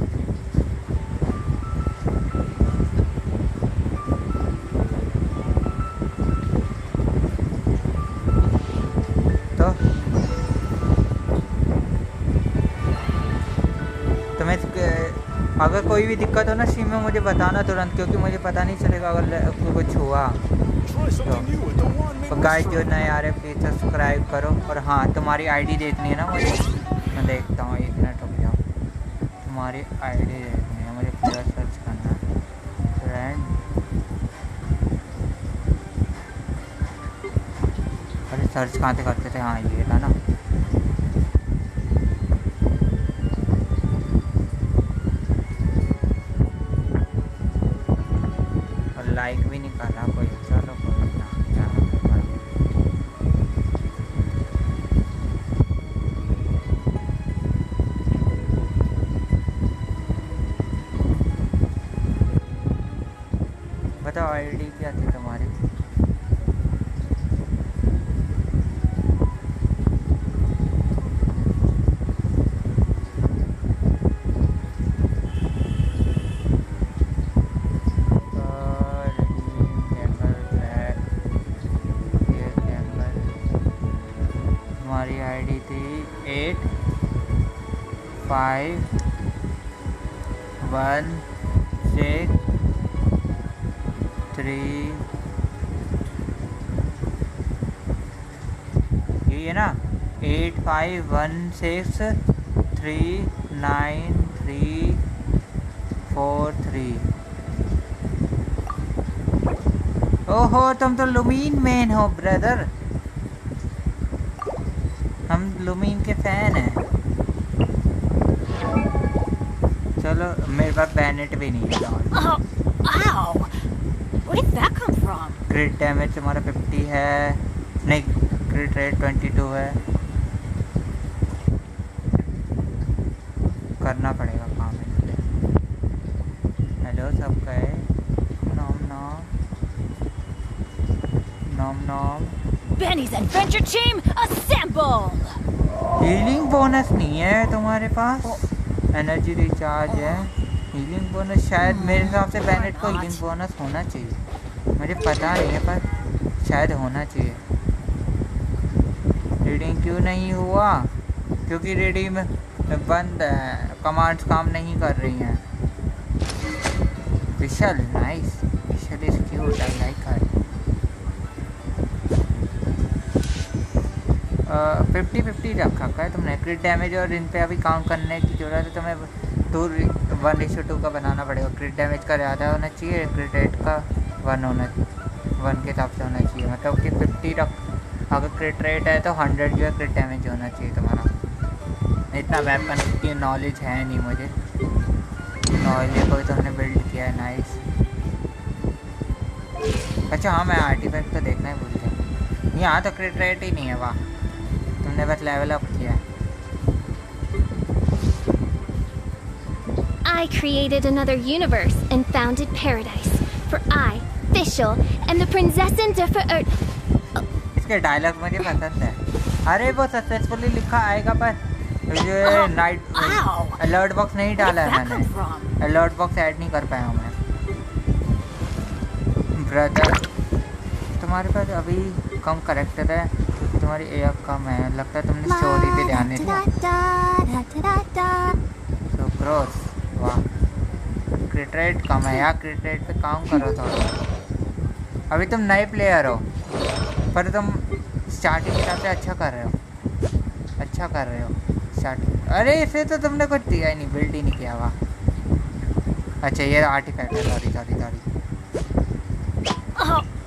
तो तुम्हें अगर कोई भी दिक्कत हो ना स्ट्रीम में मुझे बताना तुरंत, क्योंकि मुझे पता नहीं चलेगा अगर कुछ हुआ तो गाइस जो नए आ रहे प्लीज़ सब्सक्राइब करो। और हाँ तुम्हारी आईडी देखनी है ना मुझे, मैं देखता हूँ 1 मिनट रुक जाओ। तुम्हारी आईडी देखनी है मुझे, पूरा सर्च करना है फ्रेंड। अरे सर्च कहाँ से करते थे? हाँ ये था ना। और लाइक भी नहीं कर रहा कोई, चलो कोई ना। बताओ आईडी क्या थी तुम्हारी? तुम्हारी आईडी थी 8 5 1 6 3 ये है ना 8 5 1 6 3 9 3 4 3। ओहो तुम तो लुमीन मैन हो ब्रदर, हम लुमीन के फैन हैं। चलो मेरे पास बैनेट भी नहीं है। Where did that come from? क्रिट damage तुम्हारा 50 है, नहीं क्रिट रेट 22 है। करना पड़ेगा काम इसलिए। हेलो सब गए? नॉम नॉम नॉम नॉम। Benny's adventure team, assemble! Healing bonus नहीं है तुम्हारे पास? एनर्जी रिचार्ज है, हीलिंग बोनस शायद मेरे हिसाब से बैनेट को हीलिंग बोनस होना चाहिए, मुझे पता नहीं है पर शायद होना चाहिए। रीडिंग क्यों नहीं हुआ? क्योंकि रीडिंग बंद है, कमांड्स काम नहीं कर रही हैं। Vishal nice, Vishal is cute, I like her. 50-50 रखा है तुमने। क्रिट डैमेज और इन पे अभी काउंट करने की जरूरत है, तुम्हें 2:1:2 का बनाना पड़ेगा। क्रिट डैमेज का ज़्यादा होना चाहिए, क्रिट रेट का 1 के हिसाब से होना चाहिए, मतलब कि 50 रख। अगर क्रिट रेट है तो 100 जो है क्रिट डैमेज होना चाहिए तुम्हारा। इतना वेपन की नॉलेज है नहीं मुझे। नॉलेज को तुमने बिल्ड किया है, नाइस। अच्छा हाँ मैं आर्टिफैक्ट तो देखना ही भूल गया। यहाँ तो क्रिट रेट ही नहीं है, वाह तुमने बस लेवल अप किया है। I created another universe and founded paradise. For I, Fischl, am the Prinzessin der इसके डायलॉग मुझे पसंद है। अरे वो सक्सेसफुली लिखा आएगा पर ये नाइट अलर्ट बॉक्स नहीं डाला है मैंने, अलर्ट बॉक्स ऐड नहीं कर पाया हूँ मैं। ब्रदर तुम्हारे पास अभी कम करेक्टर है, तुम्हारी एज कम है, लगता है तुमने स्टोरी पे ध्यान नहीं दिया। सो ग्रोस, वाह क्रिट रेट कम है यार, क्रिट रेट पे काम करो थोड़ा। अभी तुम नए प्लेयर हो पर तुम स्टार्टिंग के हिसाब से अच्छा कर रहे हो, अच्छा कर रहे हो स्टार्टिंग। अरे इसे तो तुमने कुछ दिया ही नहीं, बिल्ड ही नहीं किया। वाह अच्छा ये आर्टिफैक्ट है, सॉरी सॉरी सॉरी।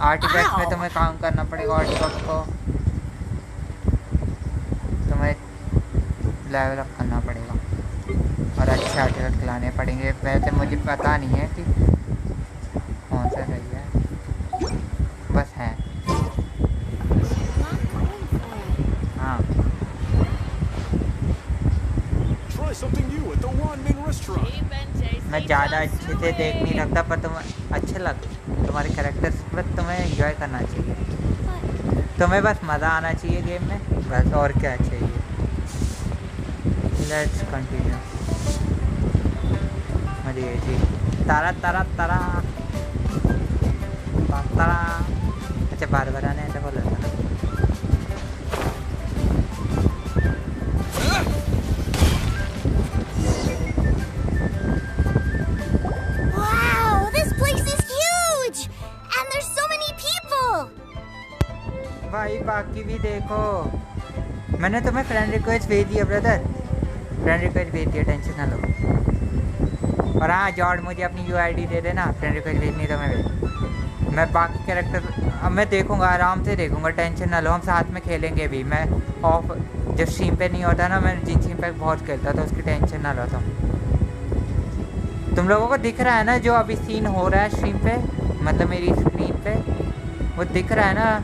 आर्टिफैक्ट में तुम्हें काम करना पड़ेगा, आर्टिफैक्ट को तुम्हें लेवल अप करना पड़ेगा और अच्छे आर्टिफैक्ट लाने पड़ेंगे। वैसे मुझे पता नहीं है कि कौन सा सही है, बस है। हाँ मैं ज़्यादा अच्छे से देख नहीं सकता पर तुम अच्छे तुम्हारे कैरेक्टर्स पर तुम्हें एंजॉय करना चाहिए, तुम्हें बस मज़ा आना चाहिए गेम में, बस और क्या चाहिए। Let's continue. मुझे ये चीज़ तारा तारा तारा तारा, अच्छा बार बार आने ऐसा बोला था ना। भाई बाकी भी देखो, मैंने तुम्हें फ्रेंड रिक्वेस्ट भेज दिया ब्रदर, फ्रेंड रिक्वेस्ट भेज दिया, टेंशन ना लो। और हाँ जॉर्ड मुझे अपनी यूआईडी दे देना, फ्रेंड रिक्वेस्ट भेजनी तो मैं बाकी कैरेक्टर अब मैं देखूंगा, आराम से देखूंगा, टेंशन ना लो। हम साथ में खेलेंगे भी, मैं ऑफ जब स्ट्रीम पे नहीं होता ना, मैं जिन पे बहुत खेलता तो उसकी टेंशन ना लो तुम लोगों को दिख रहा है ना जो अभी सीन हो रहा है स्ट्रीम पे, मतलब मेरी स्क्रीन पे वो दिख रहा है ना।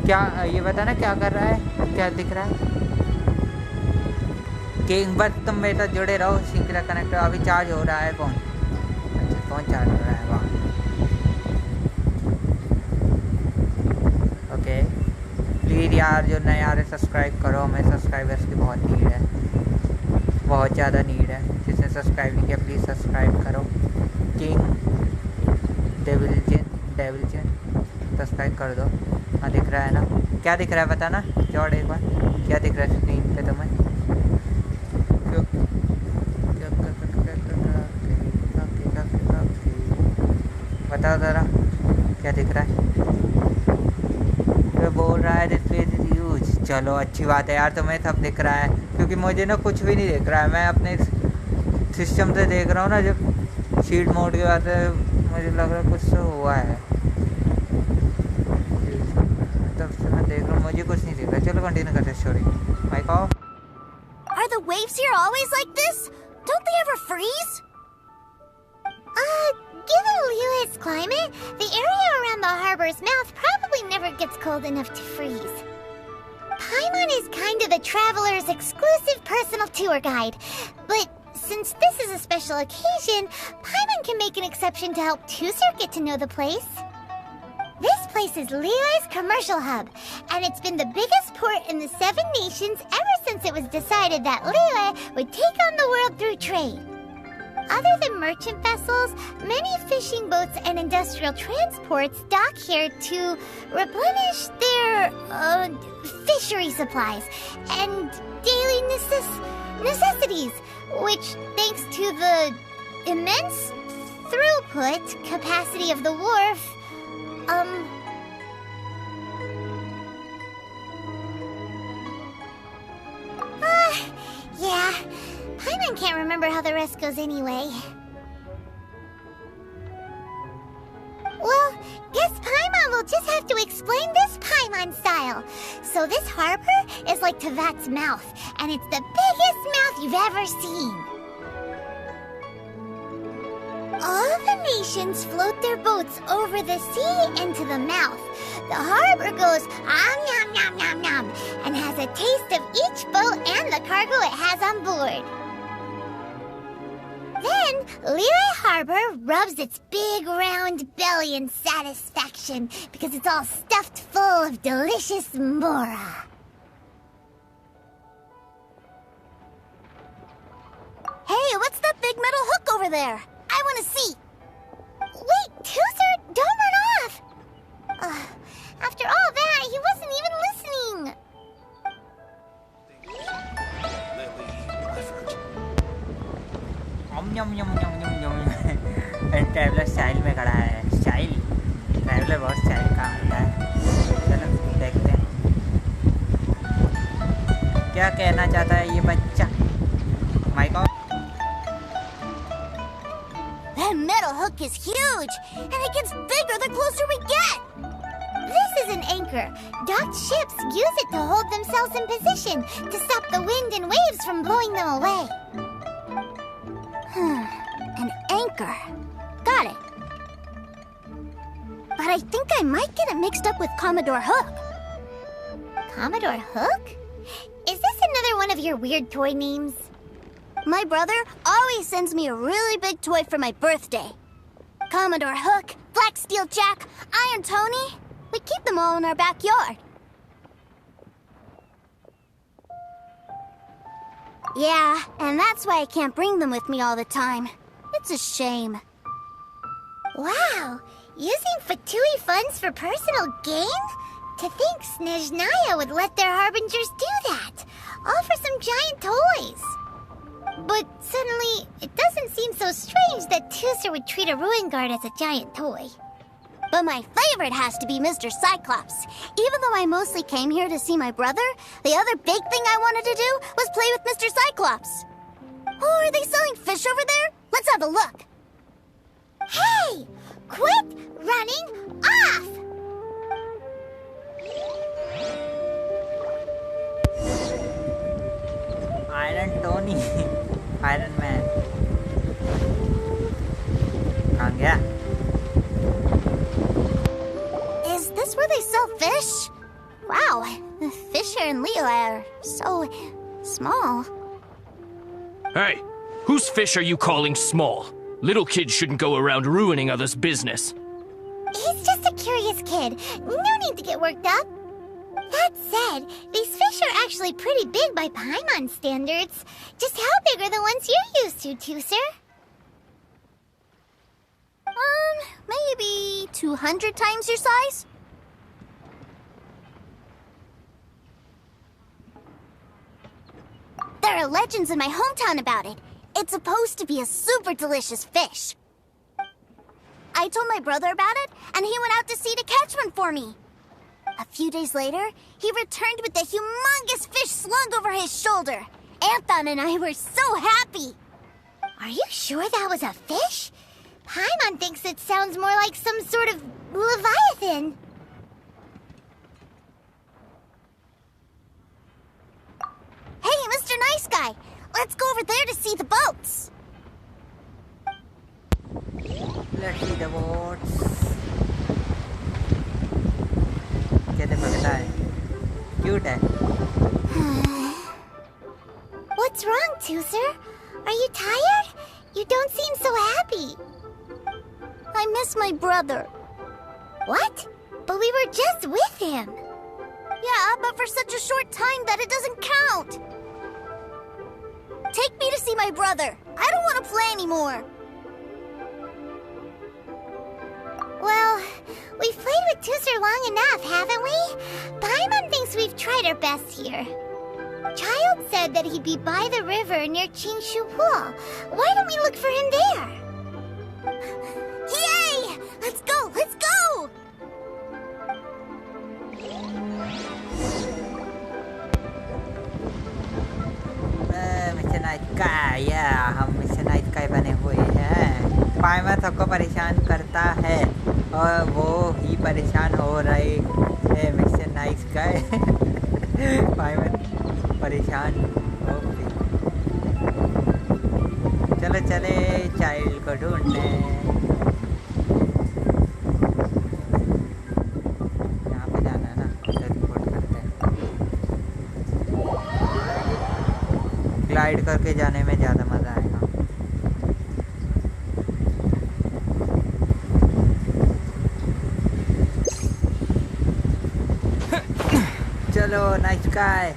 क्या ये बता ना क्या कर रहा है, क्या दिख रहा है कि बस तुम मेरे साथ जुड़े रहो। सिंगल कनेक्टर अभी चार्ज हो रहा है फोन, अच्छा फोन चार्ज हो रहा है, वाह ओके। प्लीज़ यार जो नए आ रहे सब्सक्राइब करो, हमें सब्सक्राइबर्स की बहुत नीड है, बहुत ज़्यादा नीड है। जिसने सब्सक्राइब नहीं किया प्लीज़ सब्सक्राइब करो। किंग डेविलजिन सब्सक्राइब कर दो। हाँ दिख रहा है ना, क्या दिख रहा है बताना जॉर्ड एक बार, क्या दिख रहा है स्क्रीन पे तुम्हें? बताओ ज़रा क्या दिख रहा है? तो बोल रहा है दिस प्लेस इज ह्यूज। चलो अच्छी बात है यार, तुम्हें सब दिख रहा है, क्योंकि मुझे ना कुछ भी नहीं दिख रहा है। मैं अपने सिस्टम से देख रहा हूँ ना, जब शीट मोड के बाद मुझे लग रहा है कुछ तो हुआ है, तब से मैं देख रहा हूँ, मुझे कुछ नहीं दिख रहा। चलो कंटिन्यू करते हैं story. Mic off. Are the waves here always like this? Don't they ever freeze? Given Liye's climate, the area around the harbor's mouth probably never gets cold enough to freeze. Paimon is kind of the traveler's exclusive personal tour guide, but since this is a special occasion, Paimon can make an exception to help Tusser get to know the place. This place is Liye's commercial hub, and it's been the biggest port in the Seven Nations ever since it was decided that Liye would take on the world through trade. Other than merchant vessels, many fishing boats and industrial transports dock here to replenish their fishery supplies and daily necessities, which, thanks to the immense throughput capacity of the wharf, yeah, Paimon can't remember how the rest goes anyway. Well, guess Paimon will just have to explain this Paimon style. So this harbor is like Tevat's mouth, and it's the biggest mouth you've ever seen. All the nations float their boats over the sea into the mouth. The harbor goes nom nom nom nom and has a taste of each boat and the cargo it has on board. Then, Liye Harbor rubs its big round belly in satisfaction because it's all stuffed full of delicious mora. Hey, what's that big metal hook over there? I want to see. Wait, Tusser, don't run off! After all that, he wasn't even listening. Traveller style में खड़ा है। Style traveller बहुत style का होता है। चलो देखते हैं क्या कहना चाहता है ये बच्चा। My God, That metal hook is huge, and it gets bigger the closer we get. This is an anchor. Docked ships use it to hold themselves in position to stop the wind and waves from blowing them away. An anchor. Got it. But I think I might get it mixed up with Commodore Hook. Commodore Hook? Is this another one of your weird toy names? My brother always sends me a really big toy for my birthday. Commodore Hook, Black Steel Jack, Iron Tony. We keep them all in our backyard. Yeah, and that's why I can't bring them with me all the time. It's a shame. Wow! Using Fatui funds for personal gain? To think Snezhnaya would let their harbingers do that! All for some giant toys! But suddenly, it doesn't seem so strange that Tooser would treat a ruin guard as a giant toy. But my favorite has to be Mr. Cyclops. Even though I mostly came here to see my brother, the other big thing I wanted to do was play with Mr. Cyclops. Oh, are they selling fish over there? Let's have a look. Hey! Quit running off! Iron Tony, Iron Man. कहाँ गया? Is this where they sell fish? Wow, the fish here in Liye are so small. Hey, whose fish are you calling small? Little kids shouldn't go around ruining others' business. He's just a curious kid. No need to get worked up. That said, these fish are actually pretty big by Paimon standards. Just how big are the ones you're used to, Tooser? Maybe 200 times your size? There are legends in my hometown about it. It's supposed to be a super delicious fish. I told my brother about it, and he went out to sea to catch one for me. A few days later, he returned with a humongous fish slung over his shoulder. Anthon and I were so happy. Are you sure that was a fish? Paimon thinks it sounds more like some sort of leviathan. Hey, Mr. Nice Guy, let's go over there to see the boats. Let's see the boats. कैसे पकड़ता है? Cute है. What's wrong, Tooser? Are you tired? You don't seem so happy. I miss my brother. What? But we were just with him. Yeah, but for such a short time that it doesn't count. Take me to see my brother. I don't want to play anymore. Well, we've played with Tooser long enough, haven't we? Paimon thinks we've tried our best here. Childe said that he'd be by the river near Qingshu Pool. Why don't we look for him there? Yay! Let's go! Let's go! Mister night का या हम mister night का बने हुए हैं। पाइमर सबको परेशान करता है और वो ही परेशान हो रहे हैं मिस्टर नाइट का। पाइमर परेशान हो गई। चलो चले चाइल्ड को ढूंढने। यहाँ पे जाना है ना, उधर रिपोर्ट करते हैं। ग्लाइड करके जाने में ज़्यादा मज़ा आएगा। चलो नाइस गाय।